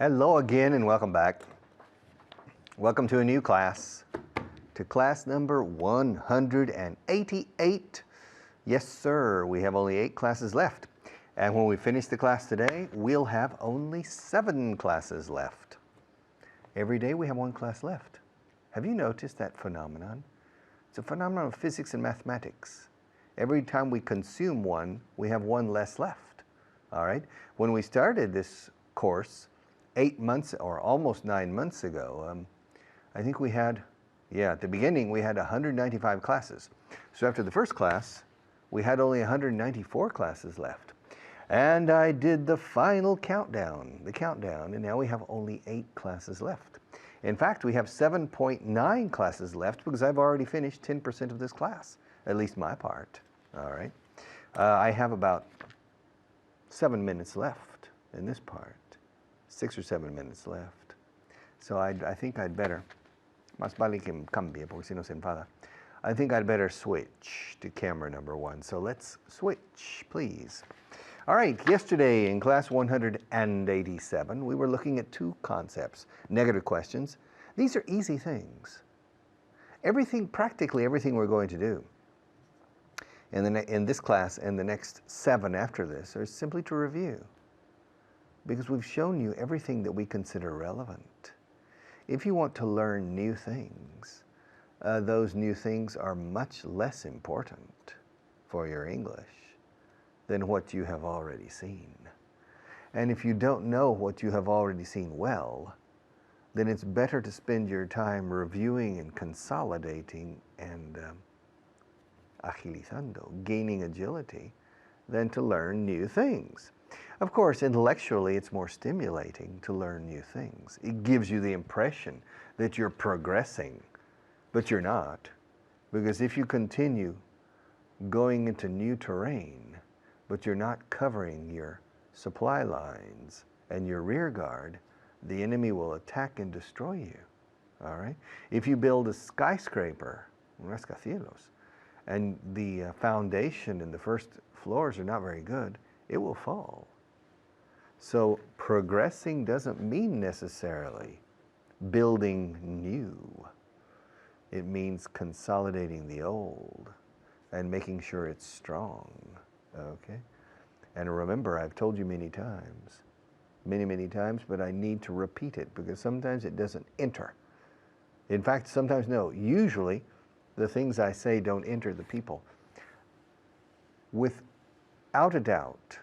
Hello again and welcome back. Welcome to a new class, to class number 188. Yes, sir, we have only 8 classes left. And when we finish the class today, we'll have only 7 classes left. Every day we have 1 class left. Have you noticed that phenomenon? It's a phenomenon of physics and mathematics. Every time we consume one, we have 1 less left. All right? When we started this course 8 months or almost 9 months ago, I think we had, at the beginning we had 195 classes. So after the first class, we had only 194 classes left. And I did the final countdown, and now we have only 8 classes left. In fact, we have 7.9 classes left because I've already finished 10% of this class, at least my part. All right. I have about 7 minutes left in this part. 6 or 7 minutes left. So I think I'd better, más vale que cambie porque si no se enfada. I think I'd better switch to camera number 1. So let's switch, please. All right, yesterday in class 187, we were looking at 2 concepts, negative questions. These are easy things. Practically everything we're going to do in this class and the next 7 after this are simply to review, because we've shown you everything that we consider relevant. If you want to learn new things, those new things are much less important for your English than what you have already seen. And if you don't know what you have already seen well, then it's better to spend your time reviewing and consolidating and agilizando, gaining agility, than to learn new things. Of course, intellectually, it's more stimulating to learn new things. It gives you the impression that you're progressing, but you're not. Because if you continue going into new terrain, but you're not covering your supply lines and your rear guard, the enemy will attack and destroy you. All right? If you build a skyscraper, un rascacielos, and the foundation and the first floors are not very good, it will fall. So progressing doesn't mean necessarily building new. It means consolidating the old and making sure it's strong, okay? And remember, I've told you many times, but I need to repeat it because sometimes it doesn't enter. In fact, sometimes no, usually the things I say don't enter the people. Without a doubt,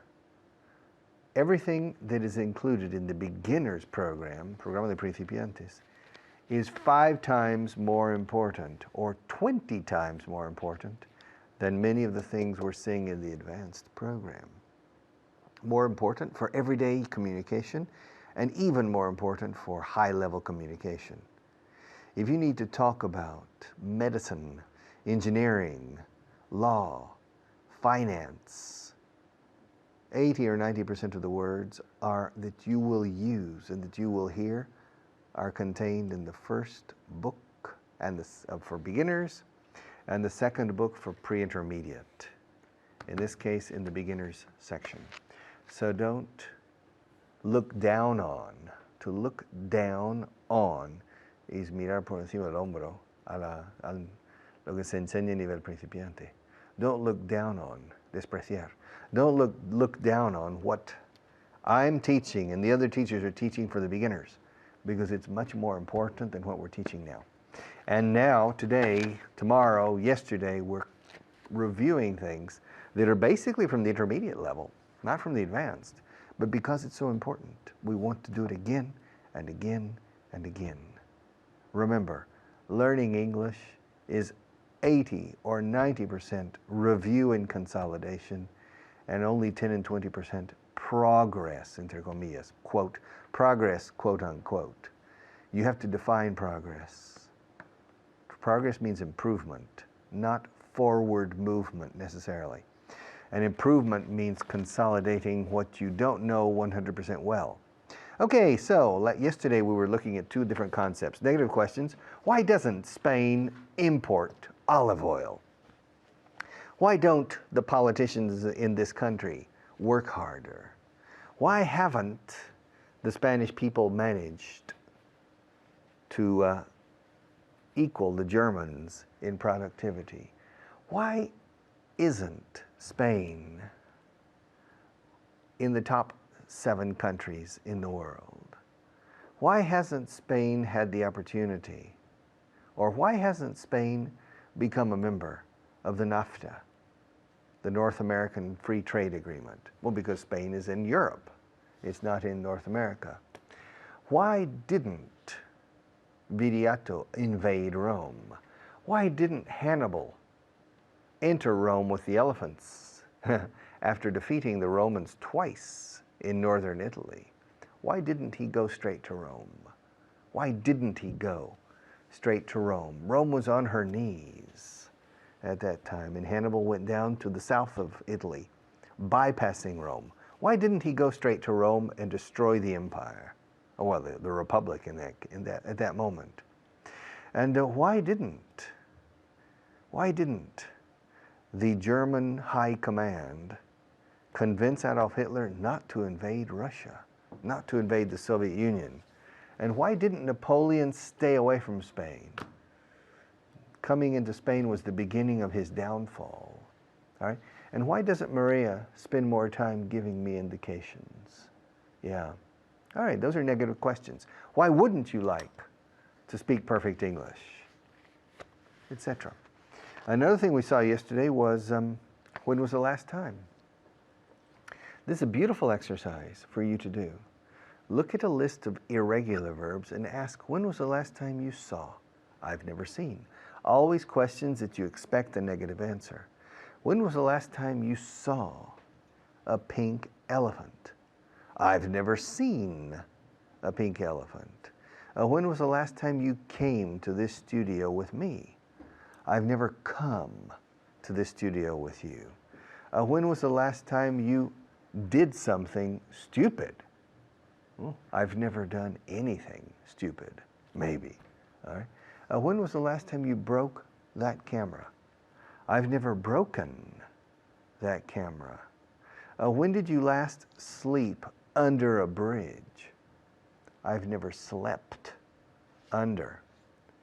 everything that is included in the beginner's program, Programa de Principiantes, is 5 times more important or 20 times more important than many of the things we're seeing in the advanced program. More important for everyday communication and even more important for high-level communication. If you need to talk about medicine, engineering, law, finance, 80 or 90% of the words that you will use and that you will hear are contained in the first book and for beginners and the second book for pre-intermediate, in this case in the beginners section. So don't look down on. To look down on is mirar por encima del hombro a lo que se enseña a nivel principiante. Don't look down on, despreciar. Don't look down on what I'm teaching and the other teachers are teaching for the beginners, because it's much more important than what we're teaching now. And now, today, tomorrow, yesterday, we're reviewing things that are basically from the intermediate level, not from the advanced. But because it's so important, we want to do it again and again and again. Remember, learning English is 80 or 90% review and consolidation, and only 10 and 20% progress, entre comillas, quote, progress, quote unquote. You have to define progress. Progress means improvement, not forward movement necessarily. And improvement means consolidating what you don't know 100% well. Okay, so like yesterday we were looking at 2 different concepts. Negative questions. Why doesn't Spain import olive oil? Why don't the politicians in this country work harder? Why haven't the Spanish people managed to equal the Germans in productivity. Why isn't Spain in the top 7 countries in the world? Why hasn't Spain had the opportunity? Or why hasn't Spain become a member of the NAFTA, the North American Free Trade Agreement? Well, because Spain is in Europe. It's not in North America. Why didn't Viriato invade Rome? Why didn't Hannibal enter Rome with the elephants after defeating the Romans twice in northern Italy? Why didn't he go straight to Rome? Why didn't he go straight to Rome? Rome was on her knees at that time, and Hannibal went down to the south of Italy, bypassing Rome. Why didn't he go straight to Rome and destroy the empire? Well, the republic at that moment. And why didn't the German high command convince Adolf Hitler not to invade Russia, not to invade the Soviet Union? And why didn't Napoleon stay away from Spain? Coming into Spain was the beginning of his downfall. All right? And why doesn't Maria spend more time giving me indications? Yeah. All right, those are negative questions. Why wouldn't you like to speak perfect English? Etc. Another thing we saw yesterday was when was the last time? This is a beautiful exercise for you to do. Look at a list of irregular verbs and ask, when was the last time you saw? I've never seen. Always questions that you expect a negative answer. When was the last time you saw a pink elephant? I've never seen a pink elephant. When was the last time you came to this studio with me? I've never come to this studio with you. When was the last time you did something stupid? Well, I've never done anything stupid, maybe. All right. When was the last time you broke that camera? I've never broken that camera. When did you last sleep under a bridge? I've never slept under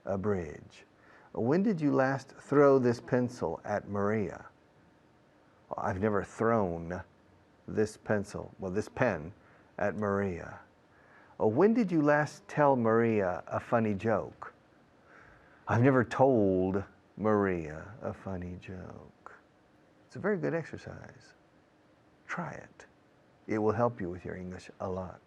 a bridge. When did you last throw this pencil at Maria? I've never thrown this pencil, well, this pen, at Maria. When did you last tell Maria a funny joke? I've never told Maria a funny joke. It's a very good exercise. Try it. It will help you with your English a lot.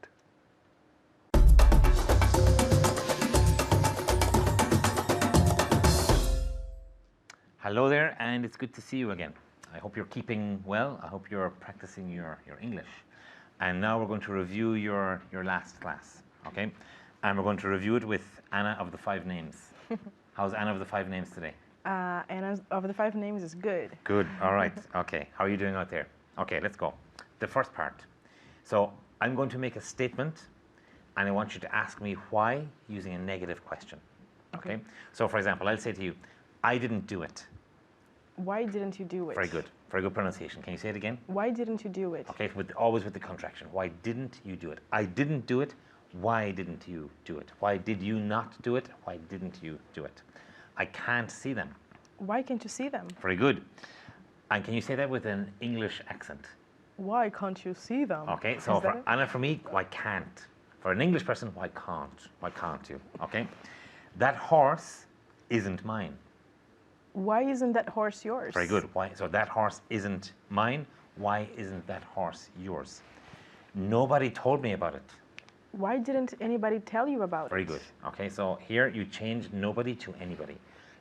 Hello there, and it's good to see you again. I hope you're keeping well. I hope you're practicing your English. And now we're going to review your last class, okay? And we're going to review it with Anna of the 5 names. How's Anna of the 5 names today? Anna of the 5 names is good. Good, all right, okay. How are you doing out there? Okay, let's go. The first part. So I'm going to make a statement, and I want you to ask me why using a negative question, okay? So for example, I'll say to you, I didn't do it. Why didn't you do it? Very good. Very good pronunciation. Can you say it again? Why didn't you do it? Okay, always with the contraction. Why didn't you do it? I didn't do it. Why didn't you do it? Why did you not do it? Why didn't you do it? I can't see them. Why can't you see them? Very good. And can you say that with an English accent? Why can't you see them? Okay, so for Anna, for me, why can't? For an English person, why can't? Why can't you? Okay? That horse isn't mine. Why isn't that horse yours? Very good. Why? So that horse isn't mine. Why isn't that horse yours? Nobody told me about it. Why didn't anybody tell you about it? Very good. Okay, so here you change nobody to anybody.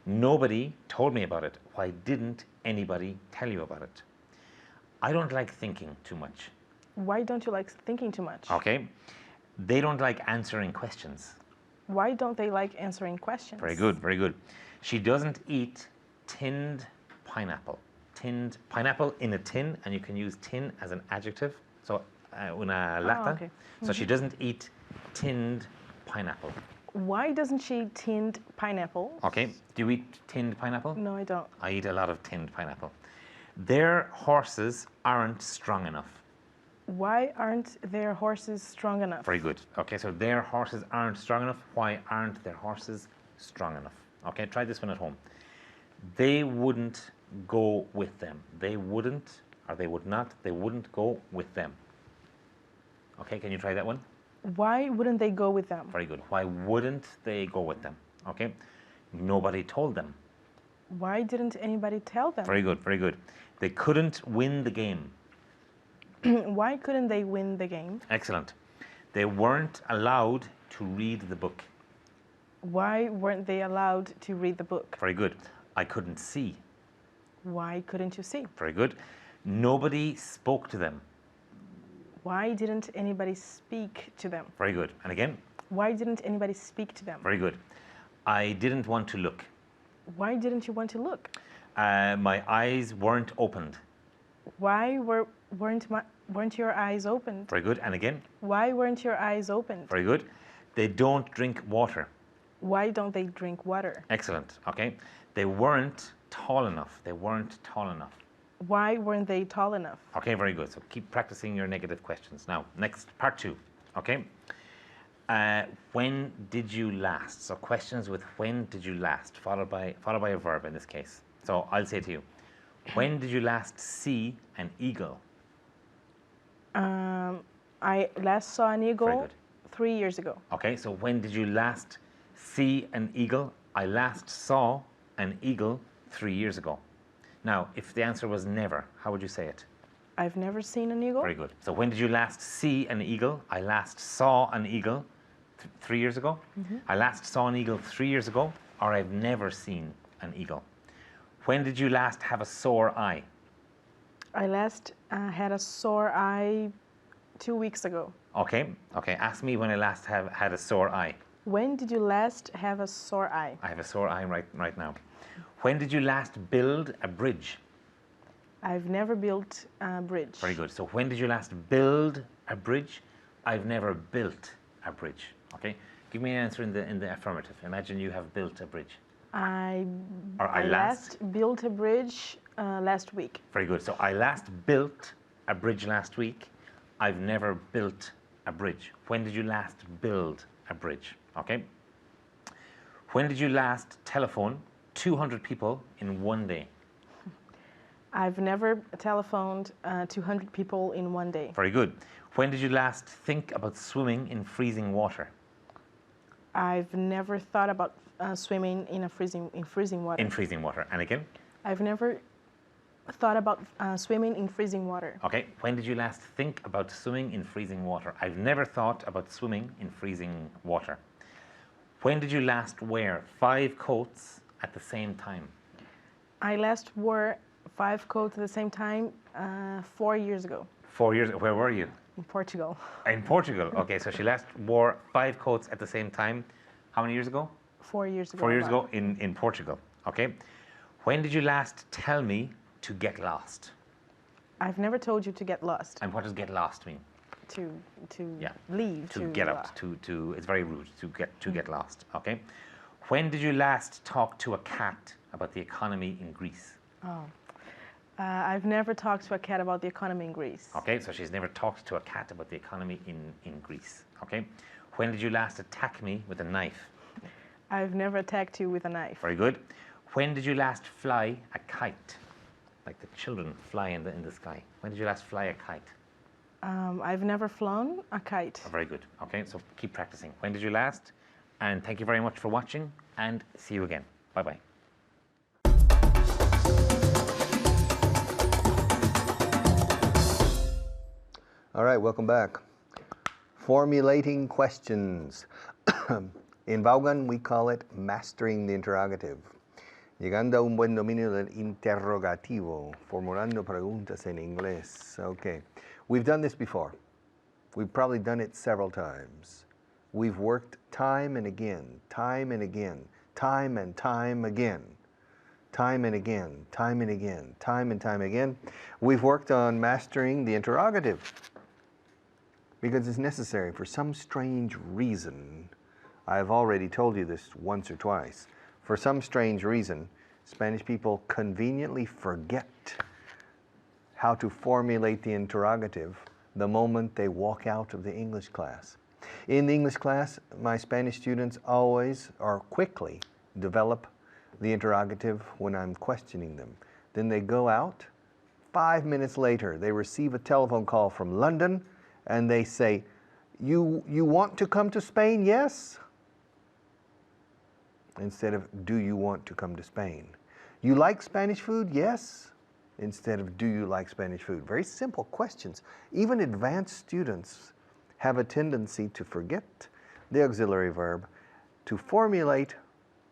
Nobody told me about it. Why didn't anybody tell you about it? I don't like thinking too much. Why don't you like thinking too much? Okay. They don't like answering questions. Why don't they like answering questions? Very good, very good. She doesn't eat tinned pineapple. Tinned pineapple in a tin, and you can use tin as an adjective. So una lata. Okay. So she doesn't eat tinned pineapple. Why doesn't she eat tinned pineapple? Okay. Do you eat tinned pineapple? No, I don't. I eat a lot of tinned pineapple. Their horses aren't strong enough. Why aren't their horses strong enough? Very good. Okay, so their horses aren't strong enough. Why aren't their horses strong enough? Okay, try this one at home. They wouldn't go with them. They wouldn't, or they would not, they wouldn't go with them. Okay, can you try that one? Why wouldn't they go with them? Very good. Why wouldn't they go with them? Okay, nobody told them. Why didn't anybody tell them? Very good, very good. They couldn't win the game. Why couldn't they win the game? Excellent. They weren't allowed to read the book. Why weren't they allowed to read the book? Very good. I couldn't see. Why couldn't you see? Very good. Nobody spoke to them. Why didn't anybody speak to them? Very good. And again, Why didn't anybody speak to them? very good. I didn't want to look. Why didn't you want to look? My eyes weren't opened. Why weren't your eyes opened? Very good. And again, Why weren't your eyes opened? very good. They don't drink water. Why don't they drink water? Excellent. Okay. They weren't tall enough. They weren't tall enough. Why weren't they tall enough? Okay, very good. So keep practicing your negative questions. Now, next, part 2. Okay. When did you last? So questions with when did you last, followed by a verb in this case. So I'll say to you, when did you last see an eagle? I last saw an eagle Very good. 3 years ago. Okay, so when did you last see an eagle? I last saw an eagle 3 years ago. Now, if the answer was never, how would you say it? I've never seen an eagle. Very good. So when did you last see an eagle? I last saw an eagle 3 years ago. I last saw an eagle 3 years ago, or I've never seen an eagle. When did you last have a sore eye? I last had a sore eye 2 weeks ago. Okay, okay. Ask me when I last have had a sore eye. When did you last have a sore eye? I have a sore eye right now. When did you last build a bridge? I've never built a bridge. Very good. So when did you last build a bridge? I've never built a bridge. Okay. Give me an answer in the affirmative. Imagine you have built a bridge. I I last built a bridge last week. Very good. So I last built a bridge last week. I've never built a bridge. When did you last build a bridge? Okay. When did you last telephone 200 people in one day? I've never telephoned 200 people in one day. Very good. When did you last think about swimming in freezing water? I've never thought about swimming in freezing water. In freezing water. And again? I've never thought about swimming in freezing water. Okay. When did you last think about swimming in freezing water? I've never thought about swimming in freezing water. When did you last wear 5 coats at the same time? I last wore 5 coats at the same time 4 years ago 4 years. Where were you? in Portugal. In Portugal. Okay, so she last wore 5 coats at the same time. How many years ago? 4 years ago. 4 years ago in Portugal. Okay. When did you last tell me to get lost? I've never told you to get lost. And what does get lost mean? To Yeah. leave. To get out. To it's very rude to get lost. Okay. When did you last talk to a cat about the economy in Greece? I've never talked to a cat about the economy in Greece. Okay, so she's never talked to a cat about the economy in Greece. Okay. When did you last attack me with a knife? I've never attacked you with a knife. Very good. When did you last fly a kite? Like the children fly in the sky. When did you last fly a kite? I've never flown a kite. Oh, very good. Okay, so keep practicing. When did you last? And thank you very much for watching, and see you again. Bye-bye. All right, welcome back. Formulating questions. In Vaughan, we call it mastering the interrogative. Llegando a un buen dominio del interrogativo, formulando preguntas en inglés. Okay, we've done this before. We've probably done it several times. We've worked time and again, time and again, time and time again, time and again, time and again, time and time again. We've worked on mastering the interrogative because it's necessary for some strange reason. I've already told you this once or twice. For some strange reason, Spanish people conveniently forget how to formulate the interrogative the moment they walk out of the English class. In the English class, my Spanish students always or quickly develop the interrogative when I'm questioning them. Then they go out. 5 minutes later, they receive a telephone call from London and they say, you want to come to Spain? Yes? Instead of, do you want to come to Spain? You like Spanish food? Yes? Instead of, do you like Spanish food? Very simple questions. Even advanced students have a tendency to forget the auxiliary verb, to formulate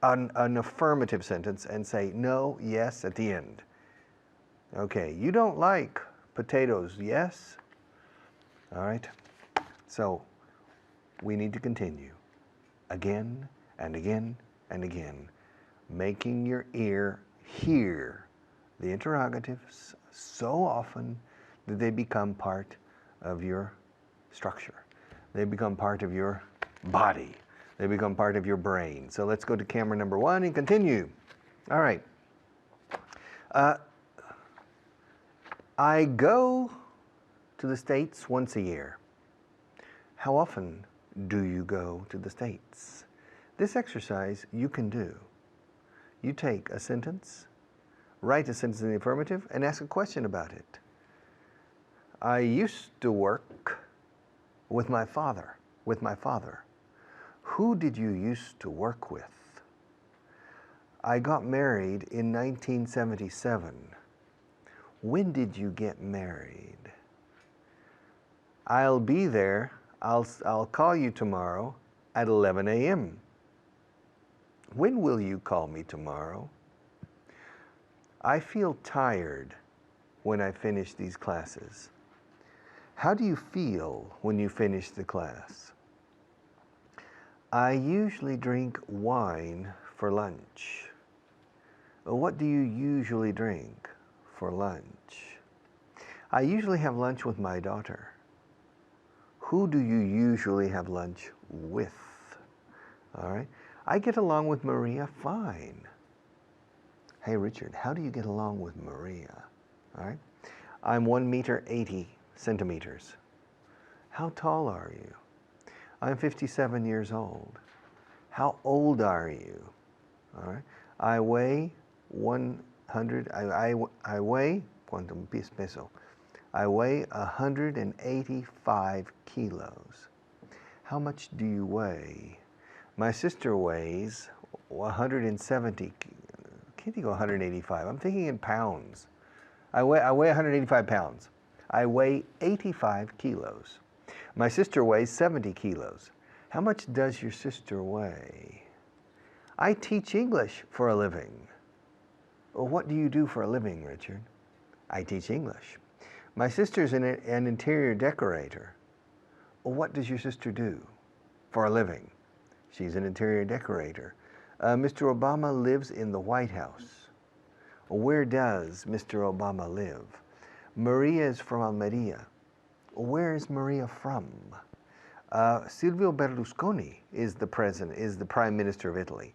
an affirmative sentence and say no, yes at the end. Okay, you don't like potatoes, yes? All right, so we need to continue again and again and again, making your ear hear the interrogatives so often that they become part of your structure. They become part of your body. They become part of your brain. So let's go to camera number 1 and continue. All right. I go to the States once a year. How often do you go to the States? This exercise you can do. You take a sentence, write a sentence in the affirmative, and ask a question about it. I used to work with my father. Who did you used to work with? I got married in 1977. When did you get married? I'll be there. I'll call you tomorrow at 11 a.m. When will you call me tomorrow? I feel tired when I finish these classes. How do you feel when you finish the class? I usually drink wine for lunch. What do you usually drink for lunch? I usually have lunch with my daughter. Who do you usually have lunch with? All right. I get along with Maria fine. Hey, Richard, how do you get along with Maria? All right. I'm 1 meter 80 centimeters. How tall are you? I'm 57 years old. How old are you? All right. I weigh 100. I weigh quantum peso. I weigh 185 kilos. How much do you weigh? My sister weighs 170. Can't you go 185? I'm thinking in pounds. I weigh 185 pounds. I weigh 85 kilos. My sister weighs 70 kilos. How much does your sister weigh? I teach English for a living. Well, what do you do for a living, Richard? I teach English. My sister's an interior decorator. Well, what does your sister do for a living? She's an interior decorator. Mr. Obama lives in the White House. Where does Mr. Obama live? Maria is from Almeria. Where is Maria from? Silvio Berlusconi is the Prime Minister of Italy.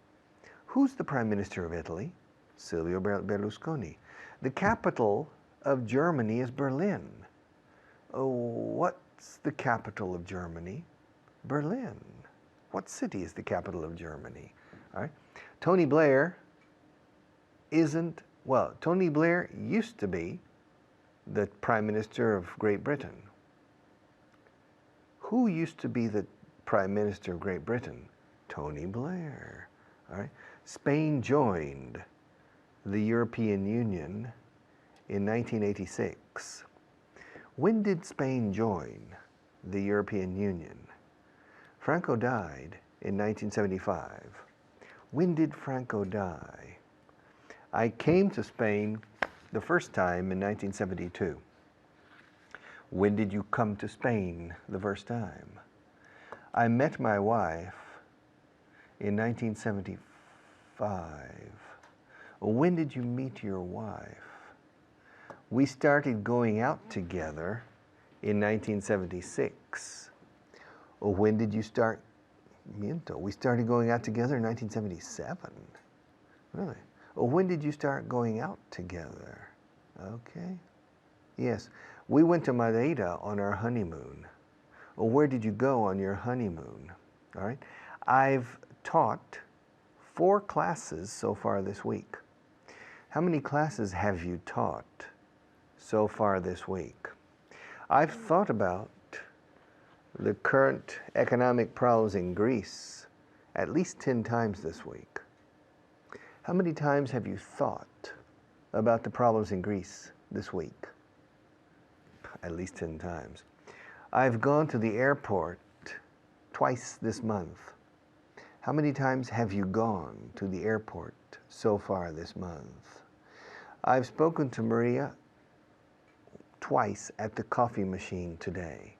Who's the Prime Minister of Italy? Silvio Berlusconi. The capital of Germany is Berlin. What's the capital of Germany? Berlin. What city is the capital of Germany? All right. Tony Blair Tony Blair used to be the Prime Minister of Great Britain. Who used to be the Prime Minister of Great Britain? Tony Blair. All right. Spain joined the European Union in 1986. When did Spain join the European Union? Franco died in 1975. When did Franco die? I came to Spain the first time in 1972. When did you come to Spain the first time? I met my wife in 1975. When did you meet your wife? We started going out together in 1976. When did you start? We started going out together in 1977. Really? When did you start going out together? Okay. Yes. We went to Madeira on our honeymoon. Well, where did you go on your honeymoon? All right. I've taught 4 classes so far this week. How many classes have you taught so far this week? I've thought about the current economic problems in Greece at least 10 times this week. How many times have you thought about the problems in Greece this week? At least 10 times. I've gone to the airport twice this month. How many times have you gone to the airport so far this month? I've spoken to Maria twice at the coffee machine today.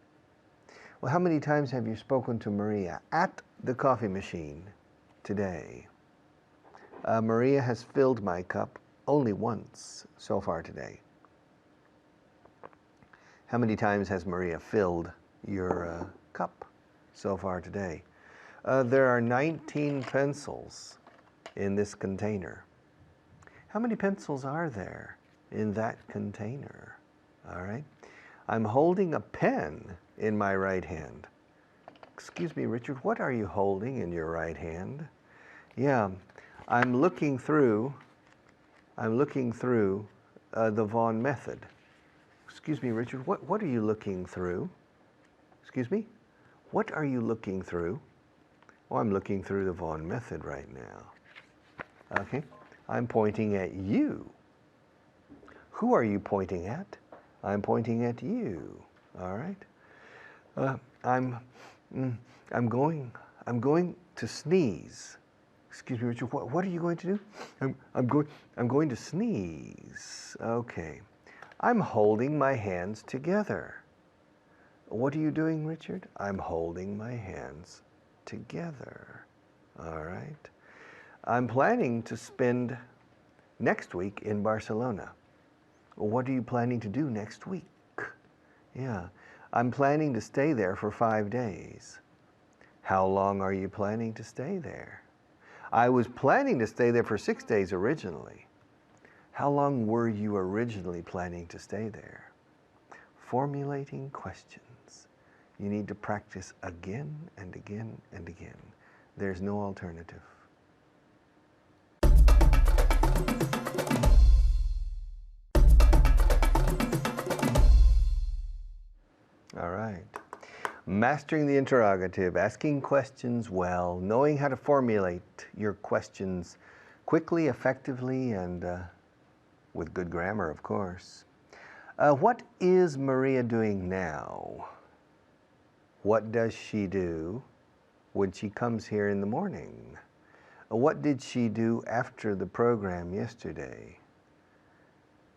Well, how many times have you spoken to Maria at the coffee machine today? Maria has filled my cup only once so far today. How many times has Maria filled your cup so far today? There are 19 pencils in this container. How many pencils are there in that container? All right. I'm holding a pen in my right hand. Excuse me, Richard, what are you holding in your right hand? Yeah, I'm looking through the Vaughan method. Excuse me, Richard, what are you looking through? Excuse me? What are you looking through? Oh, I'm looking through the Vaughan method right now. Okay, I'm pointing at you. Who are you pointing at? I'm pointing at you. All right. I'm going to sneeze. Excuse me, Richard. What are you going to do? I'm going to sneeze. Okay. I'm holding my hands together. What are you doing, Richard? I'm holding my hands together. All right. I'm planning to spend next week in Barcelona. What are you planning to do next week? Yeah. I'm planning to stay there for 5 days. How long are you planning to stay there? I was planning to stay there for 6 days originally. How long were you originally planning to stay there? Formulating questions. You need to practice again and again and again. There's no alternative. All right. Mastering the interrogative, asking questions well, knowing how to formulate your questions quickly, effectively, and with good grammar, of course. What is Maria doing now? What does she do when she comes here in the morning? What did she do after the program yesterday?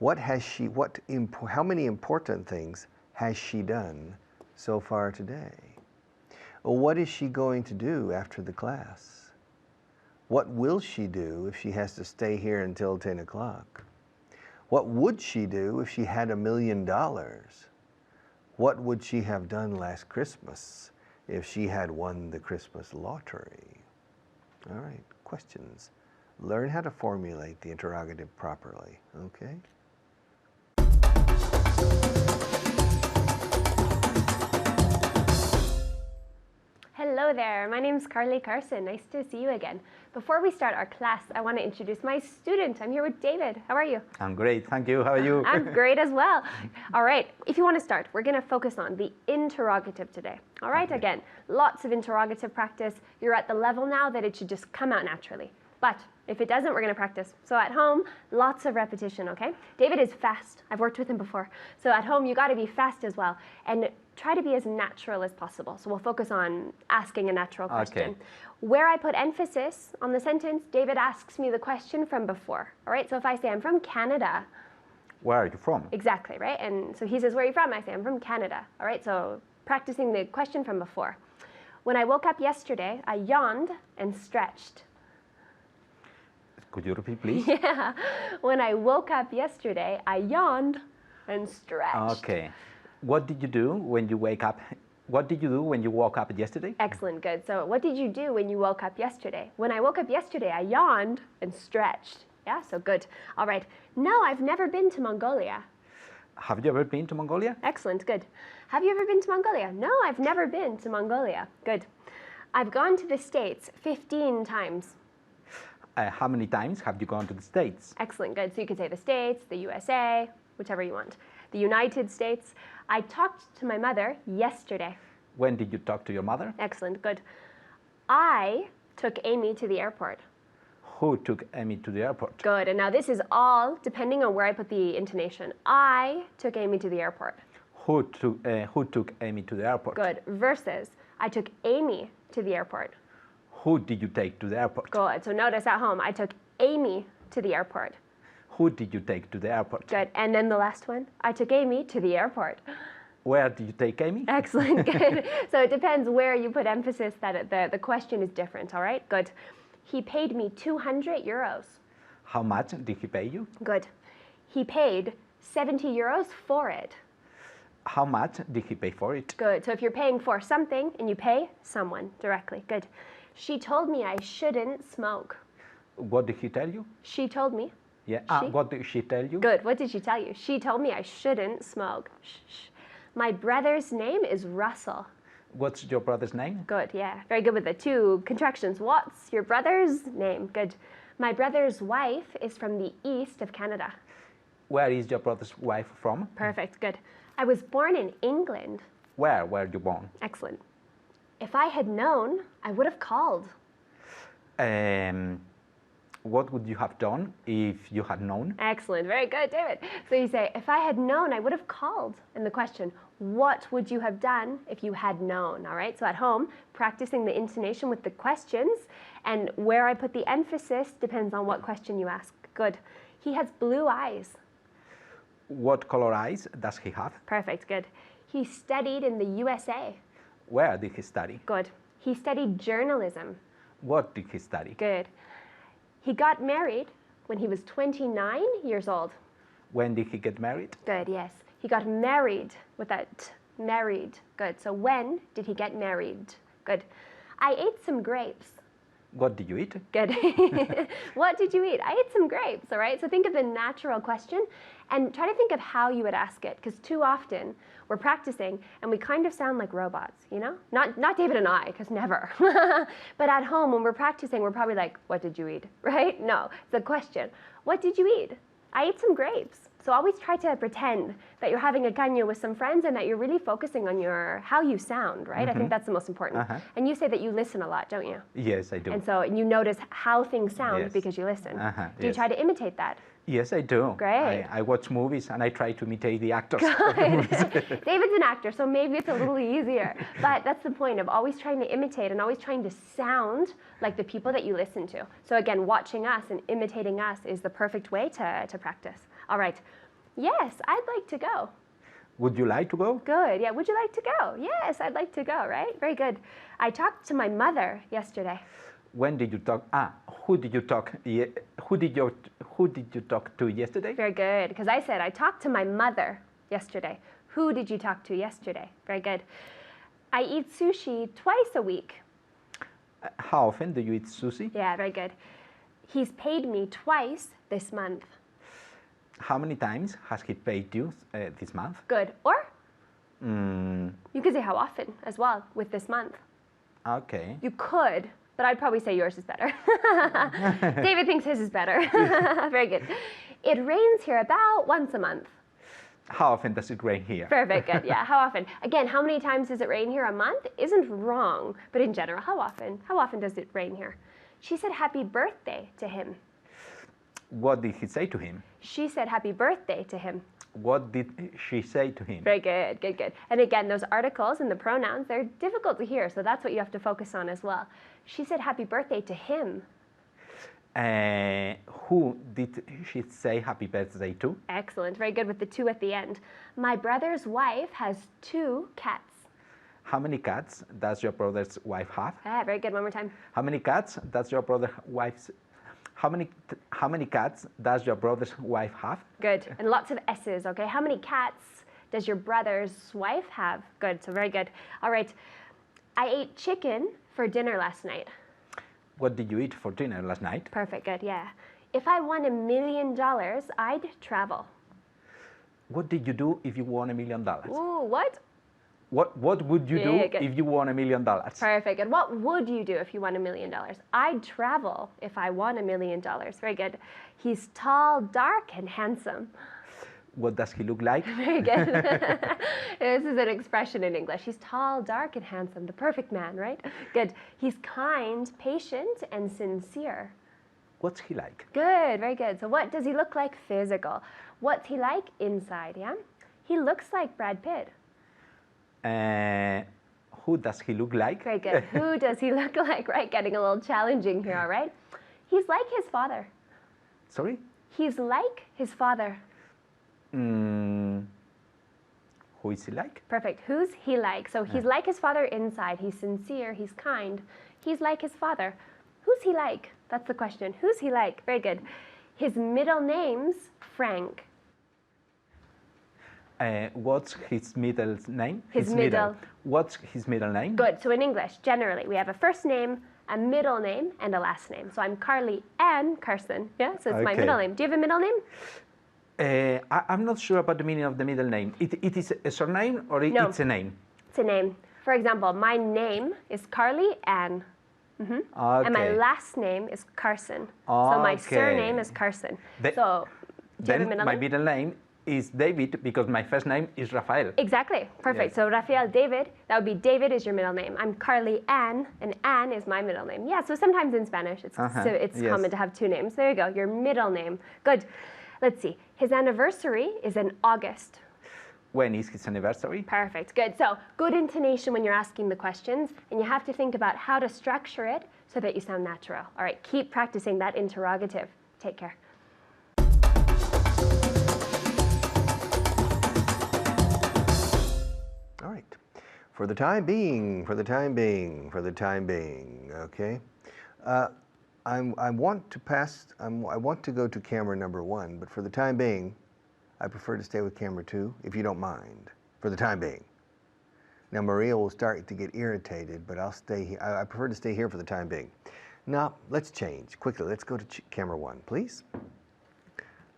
How many important things has she done so far today? What is she going to do after the class? What will she do if she has to stay here until 10 o'clock? What would she do if she had $1 million? What would she have done last Christmas if she had won the Christmas lottery? All right, questions. Learn how to formulate the interrogative properly, okay? Hello there, my name is Carly Carson. Nice to see you again. Before we start our class, I want to introduce my student. I'm here with David. How are you? I'm great, thank you. How are you? I'm great as well. All right, if you want to start, we're going to focus on the interrogative today. All right, Okay. Again, lots of interrogative practice. You're at the level now that it should just come out naturally. But if it doesn't, we're going to practice. So at home, lots of repetition, okay? David is fast. I've worked with him before. So at home, you got to be fast as well. And try to be as natural as possible. So we'll focus on asking a natural question. Okay. Where I put emphasis on the sentence, David asks me the question from before. All right, so if I say I'm from Canada, Where are you from? exactly, right? And so he says, where are you from? I say, I'm from Canada. All right, so practicing the question from before. When I woke up yesterday, I yawned and stretched. Could you repeat, please? Yeah, when I woke up yesterday, I yawned and stretched. Okay. What did you do when you wake up? What did you do when you woke up yesterday? Excellent, good. So what did you do when you woke up yesterday? When I woke up yesterday, I yawned and stretched. Yeah, so good. All right. No, I've never been to Mongolia. Have you ever been to Mongolia? Excellent, good. Have you ever been to Mongolia? No, I've never been to Mongolia. Good. I've gone to the States 15 times. How many times have you gone to the States? Excellent, good. So you could say the States, the USA, whichever you want. The United States. I talked to my mother yesterday. When did you talk to your mother? Excellent, good. I took Amy to the airport. Who took Amy to the airport? Good, and now this is all depending on where I put the intonation. I took Amy to the airport. Who took Amy to the airport? Good, versus I took Amy to the airport. Who did you take to the airport? Good, so notice at home, I took Amy to the airport. Who did you take to the airport? Good, and then the last one, I took Amy to the airport. Where did you take Amy? Excellent, good. So it depends where you put emphasis that the question is different, all right? Good. He paid me 200 euros. How much did he pay you? Good. He paid 70 euros for it. How much did he pay for it? Good. So if you're paying for something and you pay someone directly. Good. She told me I shouldn't smoke. What did he tell you? She told me. Yeah. She? What did she tell you? Good. What did she tell you? She told me I shouldn't smoke. Shh, shh. My brother's name is Russell. What's your brother's name? Good. Yeah. Very good with the two contractions. What's your brother's name? Good. My brother's wife is from the east of Canada. Where is your brother's wife from? Perfect. Good. I was born in England. Where were you born? Excellent. If I had known, I would have called. What would you have done if you had known? Excellent. Very good, David. So you say, if I had known, I would have called. And the question, what would you have done if you had known? All right. So at home, practicing the intonation with the questions, and where I put the emphasis depends on what question you ask. Good. He has blue eyes. What color eyes does he have? Perfect. Good. He studied in the USA. Where did he study? Good. He studied journalism. What did he study? Good. He got married when he was 29 years old. When did he get married? Good, yes. He got married with that t, married. Good. So when did he get married? Good. I ate some grapes. What did you eat? Good. What did you eat? I ate some grapes, all right? So think of the natural question and try to think of how you would ask it, because too often we're practicing and we kind of sound like robots, you know? Not David and I, because never. But at home when we're practicing, we're probably like, what did you eat, right? No, it's a question. What did you eat? I ate some grapes. So always try to pretend that you're having a caño with some friends and that you're really focusing on how you sound, right? I think that's the most important. And you say that you listen a lot, don't you? Yes, I do. And so you notice how things sound Yes. because you listen. Do you Yes. try to imitate that? Yes, I do. Great. I watch movies and I try to imitate the actors. David's an actor, so maybe it's a little easier. But that's the point of always trying to imitate and always trying to sound like the people that you listen to. So again, watching us and imitating us is the perfect way to practice. All right. Yes, I'd like to go. Would you like to go? Good. Yeah. Would you like to go? Yes, I'd like to go. Right. Very good. I talked to my mother yesterday. When did you talk? Who did you talk? Who did you talk to yesterday? Very good. Because I said I talked to my mother yesterday. Who did you talk to yesterday? Very good. I eat sushi twice a week. How often do you eat sushi? Yeah. Very good. He's paid me twice this month. How many times has he paid you this month? Good. Or you could say how often as well with this month. Okay. You could, but I'd probably say yours is better. David thinks his is better. Very good. It rains here about once a month. How often does it rain here? Perfect, good. Yeah, how often? Again, how many times does it rain here a month? Isn't wrong, but in general, how often? How often does it rain here? She said happy birthday to him. What did he say to him? She said happy birthday to him. What did she say to him? Very good, good, good. And again, those articles and the pronouns, they're difficult to hear, so that's what you have to focus on as well. She said happy birthday to him. Who did she say happy birthday to? Excellent, very good with the two at the end. My brother's wife has 2 cats. How many cats does your brother's wife have? Ah, very good, one more time. How many cats does your brother's wife's How many cats does your brother's wife have? Good, and lots of S's, okay? How many cats does your brother's wife have? Good, so very good. All right, I ate chicken for dinner last night. What did you eat for dinner last night? Perfect, good, yeah. If I won $1 million, I'd travel. What did you do if you won $1 million? Ooh, what? What would you Yeah, do good. if you won $1 million? Perfect. And what would you do if you won $1 million? I'd travel if I won $1 million. Very good. He's tall, dark, and handsome. What does he look like? Very good. This is an expression in English. He's tall, dark, and handsome. The perfect man, right? Good. He's kind, patient, and sincere. What's he like? Good, very good. So what does he look like? Physical. What's he like? Inside, yeah? He looks like Brad Pitt. Who does he look like? Very good. Who does he look like, right? Getting a little challenging here, all right? He's like his father. Sorry? He's like his father. Who is he like? Perfect. Who's he like? So he's like his father inside. He's sincere. He's kind. He's like his father. Who's he like? That's the question. Who's he like? Very good. His middle name's Frank. What's his middle name? His middle. What's his middle name? Good. So in English, generally, we have a first name, a middle name, and a last name. So I'm Carly Ann Carson. Yeah, so it's my Okay. middle name. Do you have a middle name? I'm not sure about the meaning of the middle name. It is a surname or No. it's a name? It's a name. For example, my name is Carly Ann. Okay. And my last name is Carson. So my Okay. surname is Carson. The- So, do you have a Then middle my name? middle name is David because my first name is Rafael. Exactly. Perfect. Yes. So Rafael David, that would be David is your middle name. I'm Carly Ann, and Ann is my middle name. Yeah, so sometimes in Spanish it's Yes. common to have two names. There you go, your middle name. Good. Let's see. His anniversary is in August. When is his anniversary? Perfect. Good. So good intonation when you're asking the questions, and you have to think about how to structure it so that you sound natural. All right, keep practicing that interrogative. Take care. All right. For the time being, okay? I want to go to camera number 1, but for the time being, I prefer to stay with camera 2, if you don't mind, for the time being. Now, Maria will start to get irritated, but I'll stay here. I prefer to stay here for the time being. Now, let's change quickly. Let's go to camera 1, please.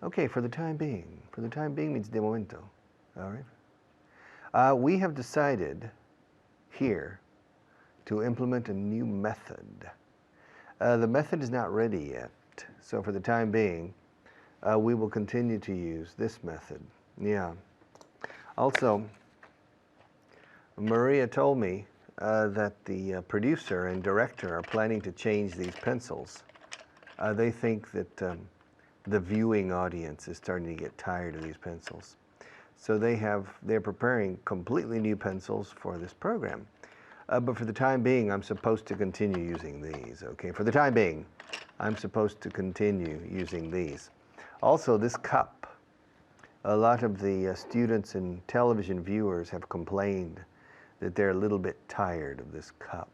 Okay, for the time being. For the time being means de momento. All right. We have decided here to implement a new method. The method is not ready yet, so for the time being, we will continue to use this method. Yeah. Also, Maria told me that the producer and director are planning to change these pencils. They think that the viewing audience is starting to get tired of these pencils. So they're preparing completely new pencils for this program. But for the time being, I'm supposed to continue using these, okay? For the time being, I'm supposed to continue using these. Also, this cup, a lot of the students and television viewers have complained that they're a little bit tired of this cup.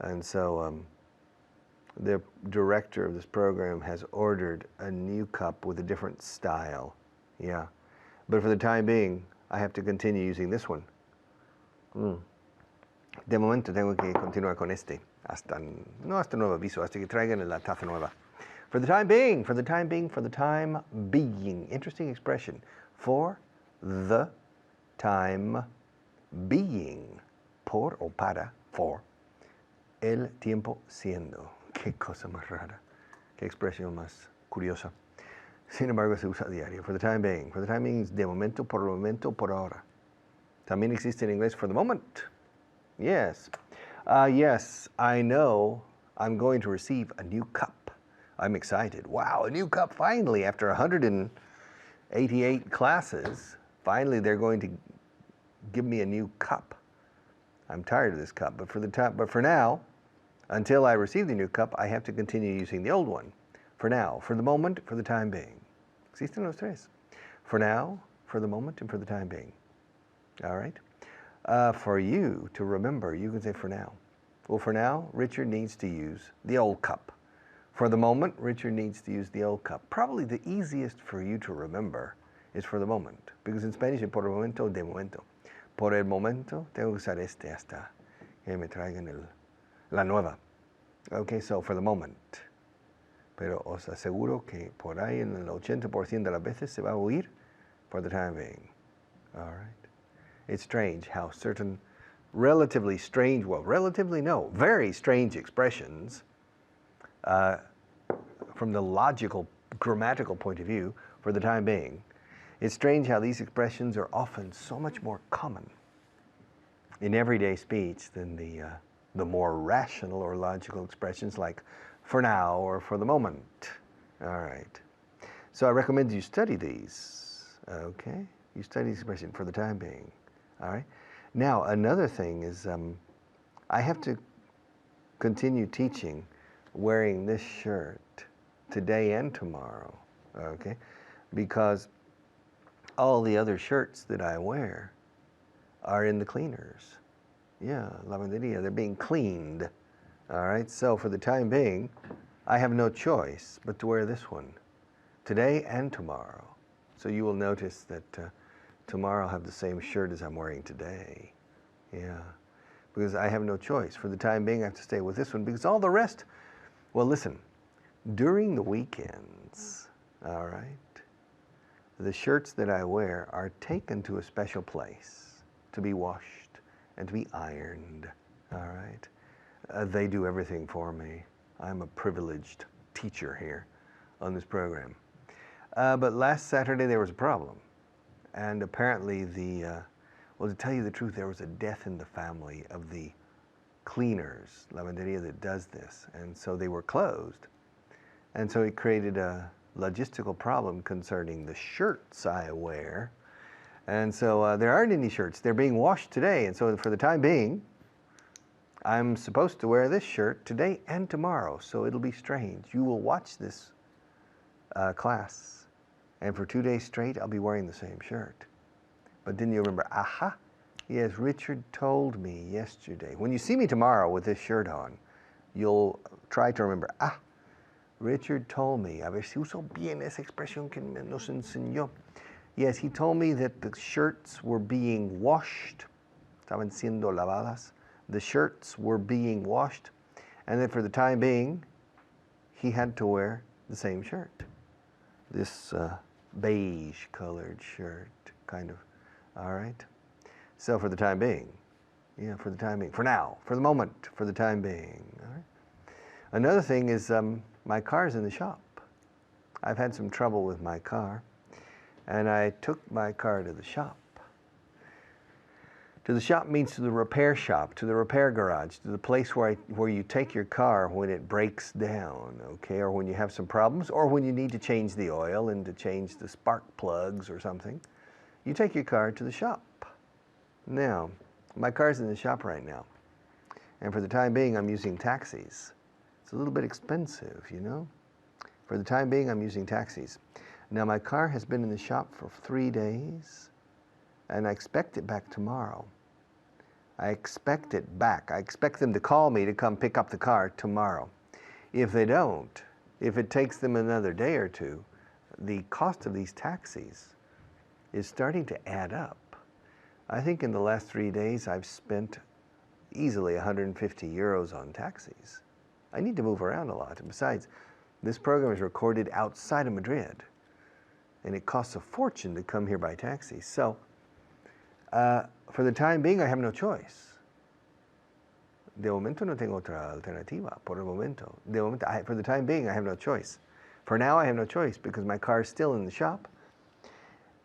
And so the director of this program has ordered a new cup with a different style. Yeah. But for the time being, I have to continue using this one. De momento tengo que continuar con este. No hasta nuevo aviso, hasta que traigan la taza nueva. For the time being, for the time being, for the time being. Interesting expression. For the time being. Por o para, for. El tiempo siendo. Qué cosa más rara. Qué expresión más curiosa. Sin embargo, se usa a diario. For the time being. For the time being es de momento, por el momento, por ahora. También existe en inglés for the moment. Yes. Yes, I know I'm going to receive a new cup. I'm excited. Wow, a new cup finally. After 188 classes, finally they're going to give me a new cup. I'm tired of this cup, but for now, until I receive the new cup, I have to continue using the old one. For now, for the moment, for the time being. Existen los tres. For now, for the moment, and for the time being. All right? For you to remember, you can say for now. Well, for now, Richard needs to use the old cup. For the moment, Richard needs to use the old cup. Probably the easiest for you to remember is for the moment. Because in Spanish es por el momento, de momento. Por el momento, tengo que usar este hasta que me traigan la nueva. Okay, so for the moment. Pero os aseguro que por ahí en el 80% de las veces se va a oír for the time being. All right. It's strange how certain relatively strange, well, relatively no, very strange expressions from the logical, grammatical point of view for the time being. It's strange how these expressions are often so much more common in everyday speech than the more rational or logical expressions like for now or for the moment. All right. So I recommend you study these. Okay? You study this expression for the time being. All right? Now, another thing is I have to continue teaching wearing this shirt today and tomorrow. Okay? Because all the other shirts that I wear are in the cleaners. Yeah, lavanderia, they're being cleaned. All right, so for the time being, I have no choice but to wear this one today and tomorrow. So you will notice that tomorrow I'll have the same shirt as I'm wearing today. Yeah, because I have no choice. For the time being, I have to stay with this one because all the rest, well, listen, during the weekends, all right, the shirts that I wear are taken to a special place to be washed and to be ironed, all right? They do everything for me. I'm a privileged teacher here on this program. But last Saturday there was a problem. And apparently well, to tell you the truth, there was a death in the family of the cleaners, lavanderia that does this. And so they were closed. And so it created a logistical problem concerning the shirts I wear. And so there aren't any shirts. They're being washed today. And so for the time being, I'm supposed to wear this shirt today and tomorrow. So it'll be strange. You will watch this class. And for 2 days straight, I'll be wearing the same shirt. But then you remember, aha, yes, Richard told me yesterday. When you see me tomorrow with this shirt on, you'll try to remember, Richard told me, a ver si uso bien esa expresión que nos enseñó. Yes, he told me that the shirts were being washed, estaban siendo lavadas. The shirts were being washed, and that for the time being, he had to wear the same shirt. This beige colored shirt, kind of, all right? So for the time being, yeah, for the time being, for now, for the moment, for the time being, all right? Another thing is my car's in the shop. I've had some trouble with my car, and I took my car to the shop. To the shop means to the repair shop, to the repair garage, to the place where you take your car when it breaks down, okay, or when you have some problems, or when you need to change the oil and to change the spark plugs or something. You take your car to the shop. Now, my car's in the shop right now, and for the time being, I'm using taxis. It's a little bit expensive, you know. For the time being, I'm using taxis. Now, my car has been in the shop for 3 days, and I expect it back tomorrow. I expect it back. I expect them to call me to come pick up the car tomorrow. If they don't, if it takes them another day or two, the cost of these taxis is starting to add up. I think in the last 3 days, I've spent easily 150 euros on taxis. I need to move around a lot. And besides, this program is recorded outside of Madrid, and it costs a fortune to come here by taxi. So, for the time being, I have no choice. De momento no tengo otra alternativa, por el momento. De momento, for the time being, I have no choice. For now, I have no choice because my car is still in the shop,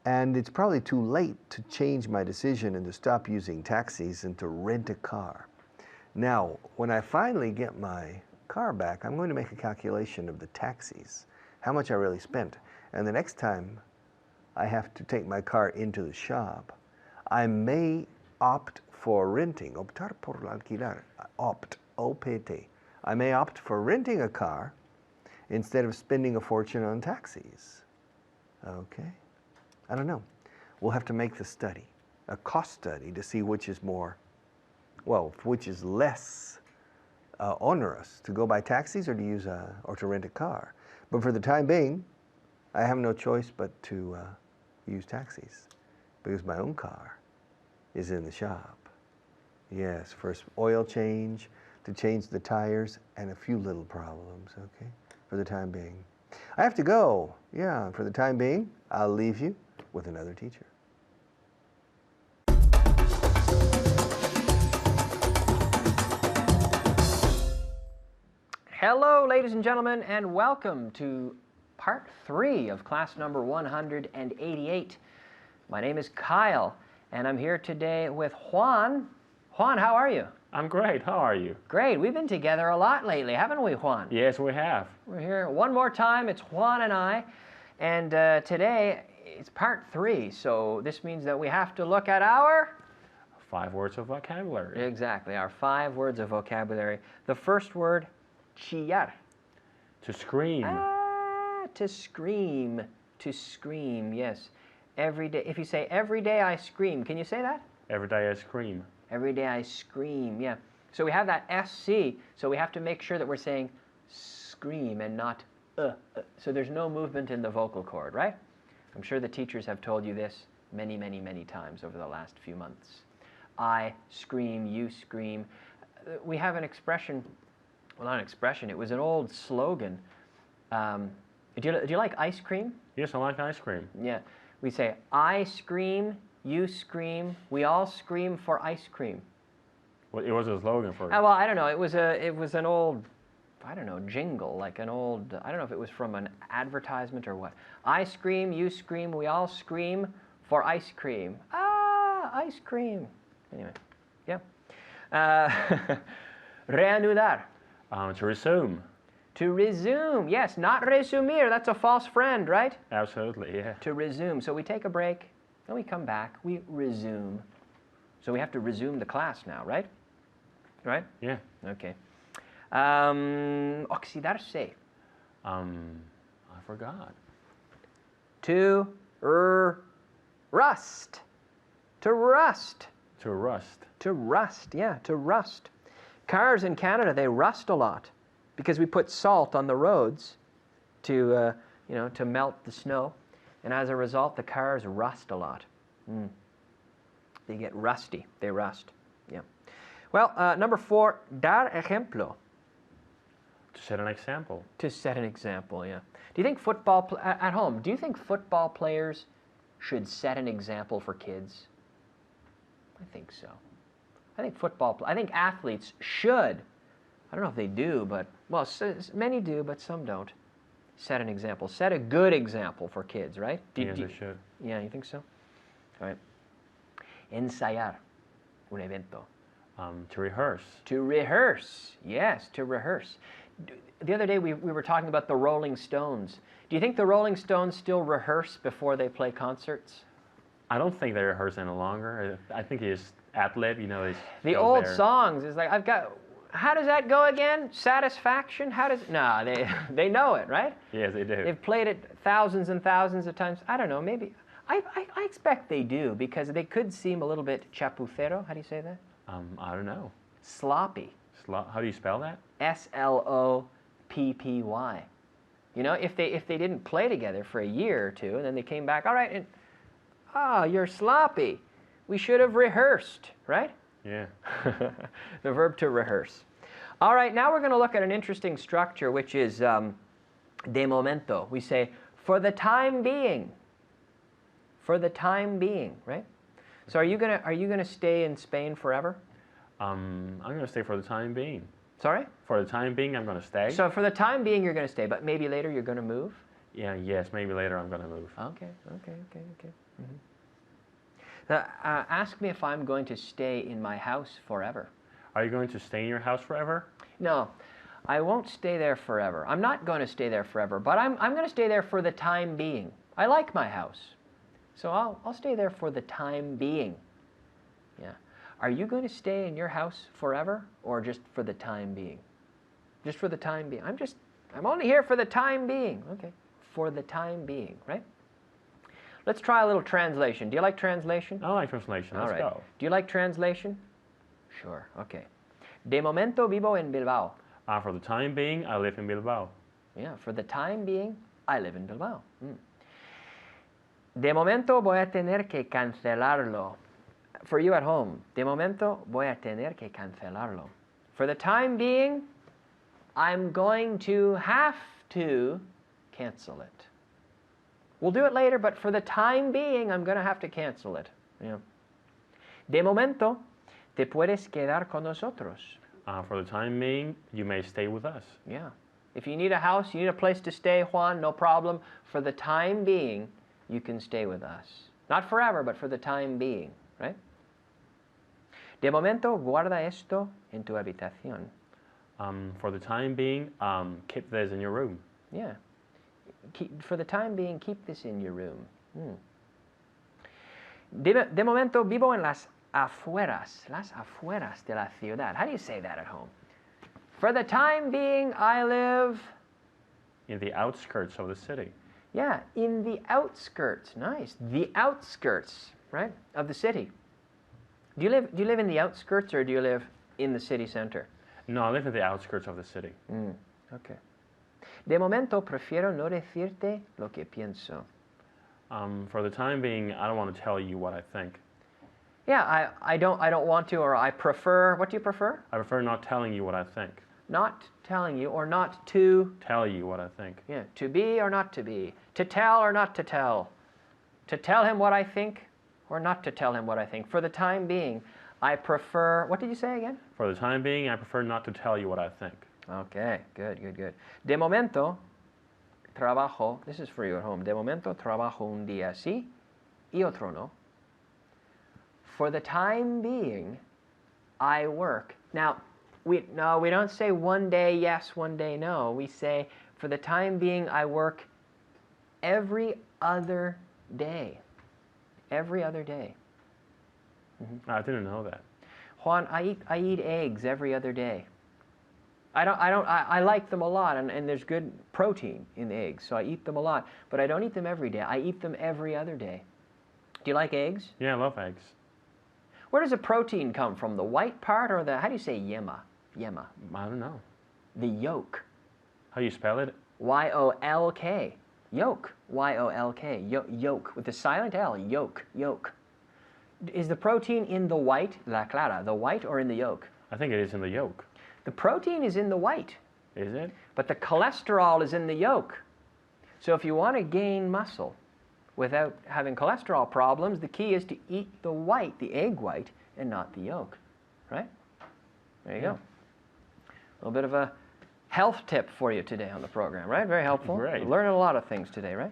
and it's probably too late to change my decision and to stop using taxis and to rent a car. Now, when I finally get my car back, I'm going to make a calculation of the taxis, how much I really spent. And the next time I have to take my car into the shop, I may opt for renting, optar por alquilar, opt, O-P-T. I may opt for renting a car instead of spending a fortune on taxis. Okay? I don't know. We'll have to make the study, a cost study, to see which is more, well, which is less onerous, to go by taxis or to use or to rent a car. But for the time being, I have no choice but to use taxis because my own car is in the shop. Yes, first oil change, to change the tires, and a few little problems, okay, for the time being. I have to go. Yeah, for the time being, I'll leave you with another teacher. Hello, ladies and gentlemen, and welcome to part 3 of class number 188. My name is Kyle, and I'm here today with Juan. Juan, how are you? I'm great. How are you? Great. We've been together a lot lately, haven't we, Juan? Yes, we have. We're here one more time. It's Juan and I, and today it's part 3, so this means that we have to look at our... 5 words of vocabulary. Exactly, our 5 words of vocabulary. The first word, chillar. To scream. To scream. To scream, yes. Every day. If you say, every day I scream, can you say that? Every day I scream. Every day I scream, yeah. So we have that SC, so we have to make sure that we're saying scream and not So there's no movement in the vocal cord, right? I'm sure the teachers have told you this many, many, many times over the last few months. I scream, you scream. We have an expression, well, not an expression, it was an old slogan. Do you like ice cream? Yes, I like ice cream. Yeah. We say, I scream, you scream, we all scream for ice cream. Well, it was a slogan for Well, I don't know. It was an old, I don't know, jingle, like an old, I don't know if it was from an advertisement or what. I scream, you scream, we all scream for ice cream. Ah, ice cream. Anyway, yeah. Reanudar. To resume. To resume, yes, not resumir, that's a false friend, right? Absolutely, yeah. To resume. So we take a break, then we come back, we resume. So we have to resume the class now, right? Right? Yeah. Okay. Oxidarse. I forgot. To rust. To rust. To rust. To rust, yeah, to rust. Cars in Canada, they rust a lot because we put salt on the roads to, to melt the snow. And as a result, the cars rust a lot. They get rusty. They rust. Yeah. Well, number 4, dar ejemplo. To set an example. To set an example, yeah. Do you think at home, do you think football players should set an example for kids? I think so. I think athletes should. I don't know if they do, but, well, many do, but some don't. Set an example. Set a good example for kids, right? Yes, they should. Yeah, you think so? All right. Ensayar. Un evento. To rehearse. To rehearse. Yes, to rehearse. The other day we were talking about the Rolling Stones. Do you think the Rolling Stones still rehearse before they play concerts? I don't think they rehearse any longer. I think it's ad-lib, The old songs is like, how does that go again? Satisfaction? No, they know it, right? Yes, they do. They've played it thousands and thousands of times. I don't know, maybe. I expect they do because they could seem a little bit chapucero. How do you say that? I don't know. Sloppy. How do you spell that? Sloppy. If they didn't play together for a year or two and then they came back, all right, you're sloppy. We should have rehearsed, right? Yeah. The verb to rehearse. All right, now we're going to look at an interesting structure, which is de momento. We say, for the time being. For the time being, right? So are you gonna stay in Spain forever? I'm going to stay for the time being. Sorry? For the time being, I'm going to stay. So for the time being, you're going to stay, but maybe later you're going to move? Yes, maybe later I'm going to move. Okay. Mm-hmm. Now, ask me if I'm going to stay in my house forever. Are you going to stay in your house forever? No, I won't stay there forever. I'm not going to stay there forever, but I'm going to stay there for the time being. I like my house, so I'll stay there for the time being. Yeah. Are you going to stay in your house forever, or just for the time being? Just for the time being. I'm only here for the time being. Okay. For the time being, right? Let's try a little translation. Do you like translation? I like translation. Let's go. Do you like translation? Sure. Okay. De momento vivo en Bilbao. For the time being, I live in Bilbao. Yeah, for the time being, I live in Bilbao. De momento voy a tener que cancelarlo. For you at home, de momento voy a tener que cancelarlo. For the time being, I'm going to have to cancel it. We'll do it later, but for the time being, I'm going to have to cancel it. Yeah. De momento, te puedes quedar con nosotros. For the time being, you may stay with us. Yeah. If you need a house, you need a place to stay, Juan, no problem. For the time being, you can stay with us. Not forever, but for the time being, right? De momento, guarda esto en tu habitación. For the time being, keep this in your room. Yeah. For the time being, keep this in your room. De momento, vivo en las afueras de la ciudad. How do you say that at home? For the time being, I live... In the outskirts of the city. Yeah, in the outskirts. Nice. The outskirts, right, of the city. Do you live in the outskirts or do you live in the city center? No, I live in the outskirts of the city. Okay. De momento, prefiero no decirte lo que pienso. For the time being, I don't want to tell you what I think. Yeah, I don't want to, or I prefer. What do you prefer? I prefer not telling you what I think. Not telling you, or not to. Tell you what I think. Yeah, to be or not to be. To tell or not to tell. To tell him what I think, or not to tell him what I think. For the time being, I prefer. What did you say again? For the time being, I prefer not to tell you what I think. Okay, good. De momento, trabajo. This is for you at home. De momento, trabajo un día sí y otro no. For the time being, I work. Now, we don't say one day yes, one day no. We say, for the time being, I work every other day. Every other day. I didn't know that. Juan, I eat eggs every other day. I like them a lot, and there's good protein in eggs, so I eat them a lot. But I don't eat them every day. I eat them every other day. Do you like eggs? Yeah, I love eggs. Where does the protein come from? The white part or the, how do you say yema? Yema. I don't know. The yolk. How do you spell it? Y-O-L-K. Yolk. Y-O-L-K. Yolk. With the silent L. Yolk. Yolk. Is the protein in the white, la clara, the white, or in the yolk? I think it is in the yolk. The protein is in the white. Is it? But the cholesterol is in the yolk. So if you want to gain muscle without having cholesterol problems, the key is to eat the white, the egg white, and not the yolk. Right? There you go. A little bit of a health tip for you today on the program, right? Very helpful. Great. We're learning a lot of things today, right?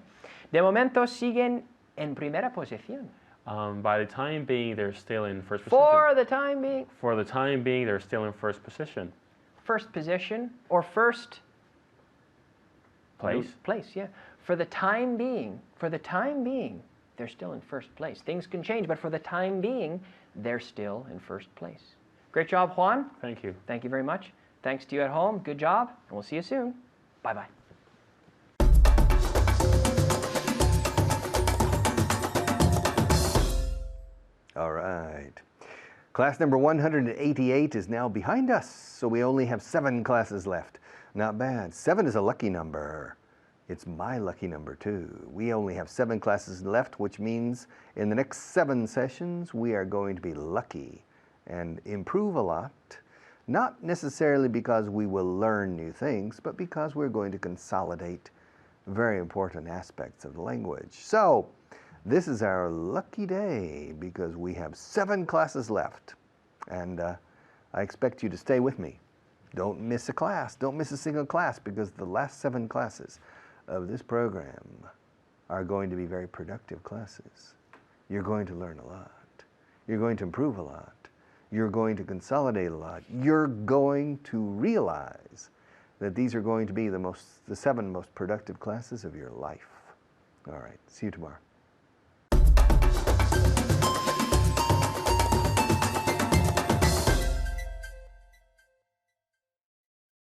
De momento siguen en primera posición. By the time being, they're still in first position. For the time being. For the time being, they're still in first position. First position or first Place? Place, yeah. For the time being, they're still in first place. Things can change, but for the time being, they're still in first place. Great job, Juan. Thank you. Thank you very much. Thanks to you at home. Good job, and we'll see you soon. Bye-bye. All right. Class number 188 is now behind us, so we only have 7 classes left. Not bad. 7 is a lucky number. It's my lucky number too. We only have 7 classes left, which means in the next 7 sessions we are going to be lucky and improve a lot. Not necessarily because we will learn new things, but because we're going to consolidate very important aspects of the language. So, this is our lucky day because we have 7 classes left. And I expect you to stay with me. Don't miss a class. Don't miss a single class because the last 7 classes of this program are going to be very productive classes. You're going to learn a lot. You're going to improve a lot. You're going to consolidate a lot. You're going to realize that these are going to be the 7 most productive classes of your life. All right. See you tomorrow.